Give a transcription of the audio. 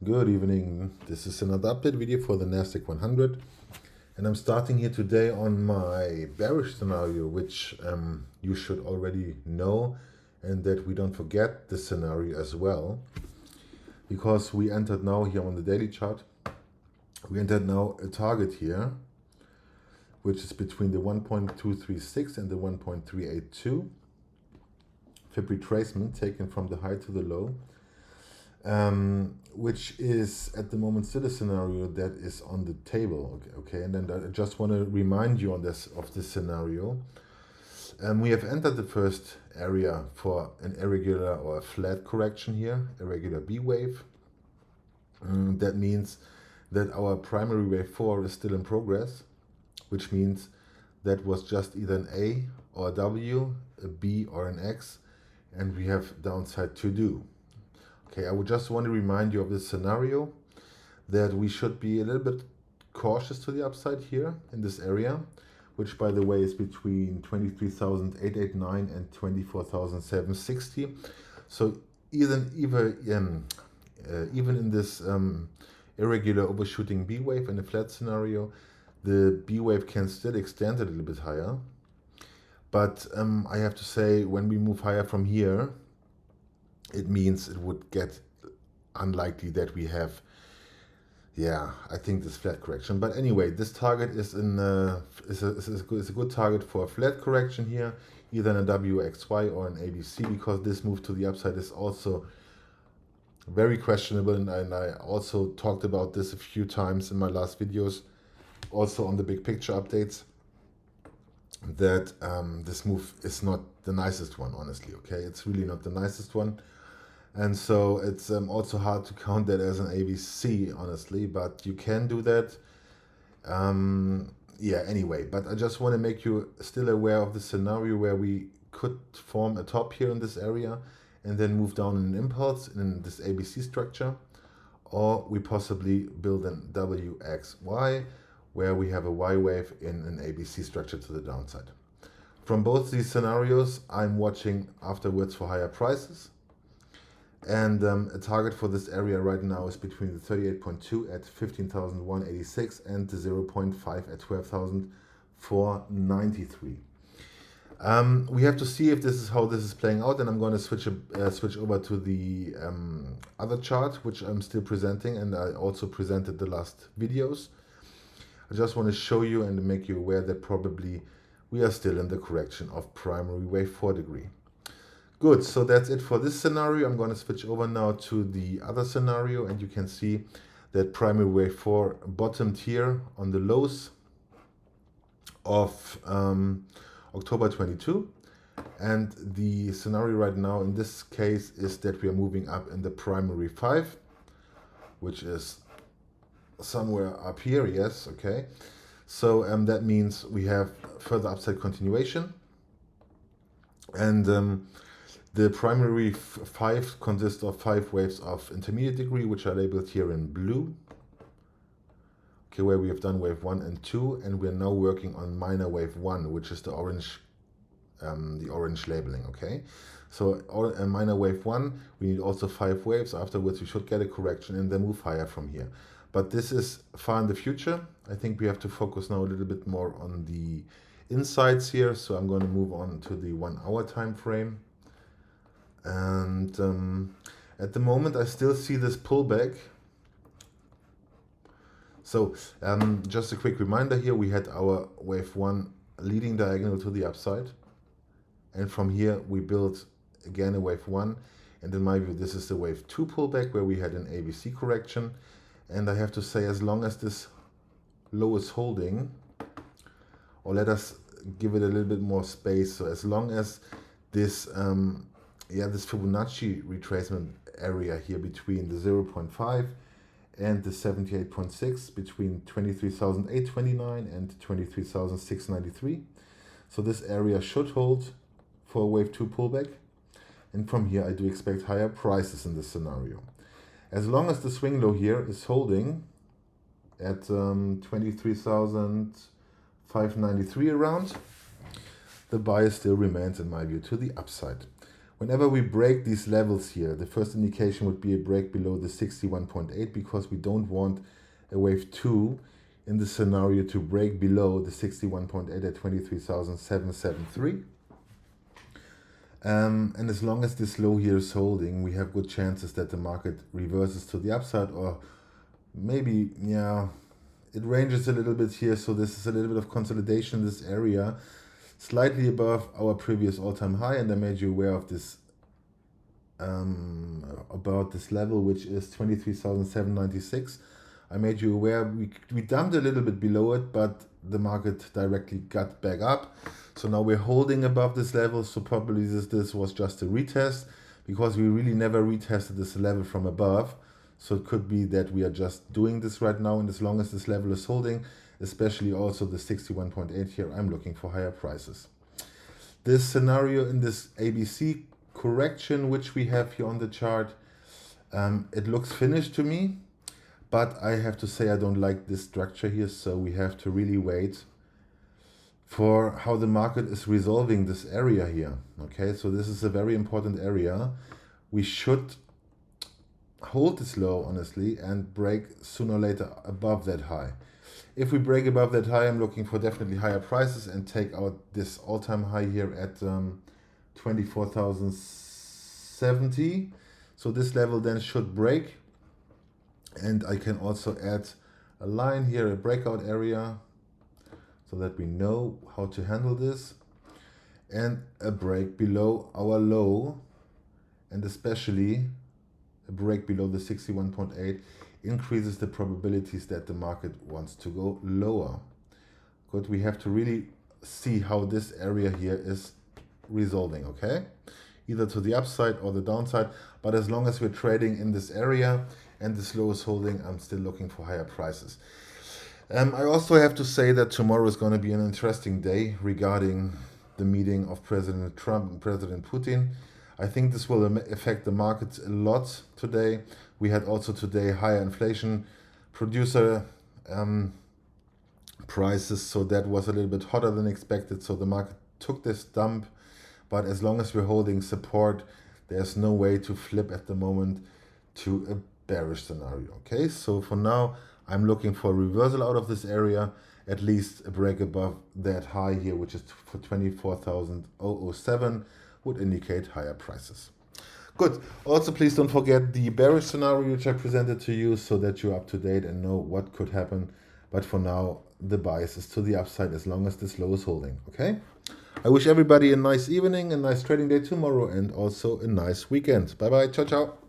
Good evening. This is another update video for the Nasdaq 100, and I'm starting here today on my bearish scenario, which you should already know, and that we don't forget this scenario as well, because we entered now here on the daily chart. We entered now a target here, which is between the 1.236 and the 1.382 fib retracement taken from the high to the low. Which is at the moment still a scenario that is on the table. Okay, and then I just want to remind you of this scenario. We have entered the first area for an irregular or a flat correction here, irregular B wave. That means that our primary wave 4 is still in progress, which means that was just either an A or a W, a B or an X, and we have downside to do. Okay, I would just want to remind you of this scenario, that we should be a little bit cautious to the upside here in this area, which by the way is between 23,889 and 24,760. So even in this irregular overshooting B wave in a flat scenario, the B wave can still extend a little bit higher. But I have to say, when we move higher from here, it means it would get unlikely that we have, I think this flat correction. But anyway, this target is a good target for a flat correction here, either in a WXY or an ABC, because this move to the upside is also very questionable. And I also talked about this a few times in my last videos, also on the big picture updates, that this move is not the nicest one, honestly. Okay, it's really not the nicest one. And so it's also hard to count that as an ABC, honestly, but you can do that. Anyway, but I just want to make you still aware of the scenario where we could form a top here in this area and then move down in an impulse in this ABC structure, or we possibly build an WXY where we have a Y wave in an ABC structure to the downside. From both these scenarios, I'm watching afterwards for higher prices. And a target for this area right now is between the 38.2 at 15,186 and the 0.5 at 12,493. We have to see if this is how this is playing out, and I'm going to switch over to the other chart, which I'm still presenting, and I also presented the last videos. I just want to show you and make you aware that probably we are still in the correction of primary wave 4 degree. Good, so that's it for this scenario. I'm going to switch over now to the other scenario, and you can see that primary wave 4 bottomed here on the lows of October 22. And the scenario right now in this case is that we are moving up in the primary 5, which is somewhere up here, yes, okay. So that means we have further upside continuation. And the primary 5 consists of 5 waves of intermediate degree, which are labeled here in blue. Okay, where we have done wave 1 and 2, and we are now working on minor wave 1, which is the orange labeling. Okay, so minor wave 1, we need also 5 waves. Afterwards, we should get a correction and then move higher from here. But this is far in the future. I think we have to focus now a little bit more on the insights here. So I'm going to move on to the 1 hour time frame. And at the moment, I still see this pullback. So just a quick reminder here, we had our wave 1 leading diagonal to the upside. And from here, we built again a wave 1. And in my view, this is the wave 2 pullback where we had an ABC correction. And I have to say, as long as this low is holding, or let us give it a little bit more space. So as long as this this Fibonacci retracement area here between the 0.5 and the 78.6, between 23,829 and 23,693. So this area should hold for a wave 2 pullback. And from here, I do expect higher prices in this scenario. As long as the swing low here is holding at 23,593 around, the bias still remains, in my view, to the upside. Whenever we break these levels here, the first indication would be a break below the 61.8 because we don't want a wave 2 in the scenario to break below the 61.8 at 23,773. And as long as this low here is holding, we have good chances that the market reverses to the upside, or maybe, yeah, it ranges a little bit here. So this is a little bit of consolidation in this area, slightly above our previous all-time high. And I made you aware of this, about this level, which is 23,796. I made you aware we dumped a little bit below it, but the market directly got back up. So now we're holding above this level. So probably this was just a retest, because we really never retested this level from above. So it could be that we are just doing this right now. And as long as this level is holding, especially also the 61.8 here, I'm looking for higher prices. This scenario in this ABC correction, which we have here on the chart, it looks finished to me. But I have to say I don't like this structure here, so we have to really wait for how the market is resolving this area here. Okay, so this is a very important area. We should hold this low, honestly, and break sooner or later above that high. If we break above that high, I'm looking for definitely higher prices and take out this all-time high here at 24,070. So this level then should break. And I can also add a line here, a breakout area, so that we know how to handle this. And a break below our low, and especially a break below the 61.8 increases the probabilities that the market wants to go lower. Good, we have to really see how this area here is resolving, okay? Either to the upside or the downside, but as long as we're trading in this area and this low is holding, I'm still looking for higher prices. I also have to say that tomorrow is going to be an interesting day regarding the meeting of President Trump and President Putin. I think this will affect the markets a lot today. We had also today higher inflation producer prices, so that was a little bit hotter than expected. So the market took this dump, but as long as we're holding support, there's no way to flip at the moment to a bearish scenario. Okay, so for now, I'm looking for a reversal out of this area, at least a break above that high here, which is for 24,007, would indicate higher prices. Good. Also, please don't forget the bearish scenario which I presented to you, so that you're up to date and know what could happen. But for now, the bias is to the upside as long as this low is holding. Okay. I wish everybody a nice evening, a nice trading day tomorrow, and also a nice weekend. Bye bye. Ciao, ciao.